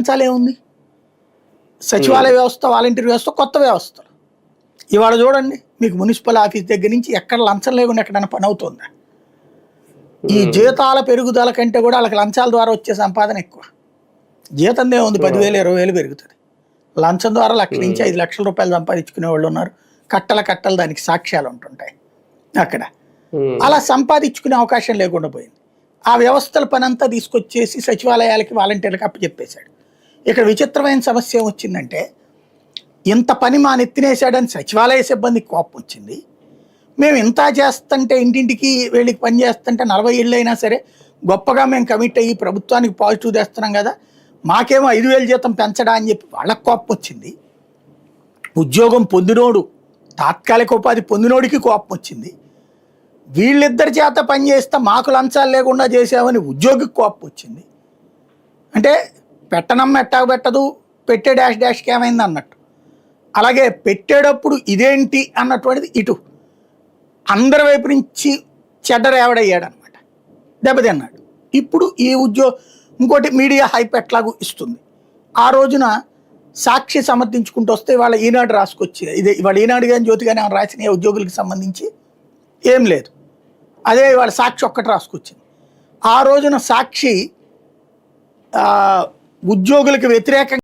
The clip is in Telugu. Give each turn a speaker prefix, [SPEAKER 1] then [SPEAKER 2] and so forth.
[SPEAKER 1] లంచాలే ఉంది. సచివాలయ వ్యవస్థ, వాలంటీర్ వ్యవస్థ కొత్త వ్యవస్థలు. ఇవాళ చూడండి, మీకు మున్సిపల్ ఆఫీస్ దగ్గర నుంచి ఎక్కడ లంచం లేకుండా ఎక్కడైనా పని అవుతుందా? ఈ జీతాల పెరుగుదల కంటే కూడా వాళ్ళకి లంచాల ద్వారా వచ్చే సంపాదన ఎక్కువ. జీతందే ఉంది 10,000 20,000 పెరుగుతుంది. లంచం ద్వారా 1,00,000 నుంచి 5 లక్షల రూపాయలు సంపాదించుకునే వాళ్ళు ఉన్నారు. కట్టలు దానికి సాక్ష్యాలు ఉంటుంటాయి అక్కడ. అలా సంపాదించుకునే అవకాశం లేకుండా పోయింది. ఆ వ్యవస్థల పని అంతా తీసుకొచ్చేసి సచివాలయాలకి, వాలంటీర్లకు అప్పచెప్పేశాడు. ఇక్కడ విచిత్రమైన సమస్య ఏమొచ్చిందంటే, ఇంత పని మా నెత్తినేసాడని సచివాలయ సిబ్బందికి కోపం వచ్చింది. మేము ఇంత చేస్తుంటే, ఇంటింటికి వెళ్ళి పని చేస్తుంటే 40 ఏళ్ళు అయినా సరే గొప్పగా మేము కమిట్ అయ్యి ప్రభుత్వానికి పాజిటివ్ తెస్తున్నాం కదా, మాకేమో 5,000 జీతం పెంచడా అని చెప్పి వాళ్ళకి కోపం వచ్చింది. ఉద్యోగం పొందినోడు, తాత్కాలిక ఉపాధి పొందినోడికి కోపం వచ్చింది. వీళ్ళిద్దరి చేత పని చేస్తే మాకు లంచాలు లేకుండా చేసామని ఉద్యోగికి కోపం వచ్చింది. అంటే పెట్టనమ్మ ఎట్టా పెట్టదు, పెట్టే డాష్కి ఏమైంది అన్నట్టు. అలాగే పెట్టేటప్పుడు ఇదేంటి అన్నటువంటిది ఇటు అందరి వైపు నుంచి చెడ్డరేవడయ్యాడు అనమాట, దెబ్బతిన్నాడు. ఇప్పుడు ఈ ఇంకోటి మీడియా హైప్ ఎట్లాగూ ఇస్తుంది. ఆ రోజున సాక్షి సమర్థించుకుంటూ వస్తే వాళ్ళ ఈనాడు రాసుకొచ్చి, ఇదే ఇవాళ ఈనాడు కానీ జ్యోతి కానీ రాసిన ఉద్యోగులకు సంబంధించి ఏం లేదు, అదే ఇవాళ సాక్షి ఒక్కటి రాసుకొచ్చింది. ఆ రోజున సాక్షి ఉద్యోగులకు వ్యతిరేకంగా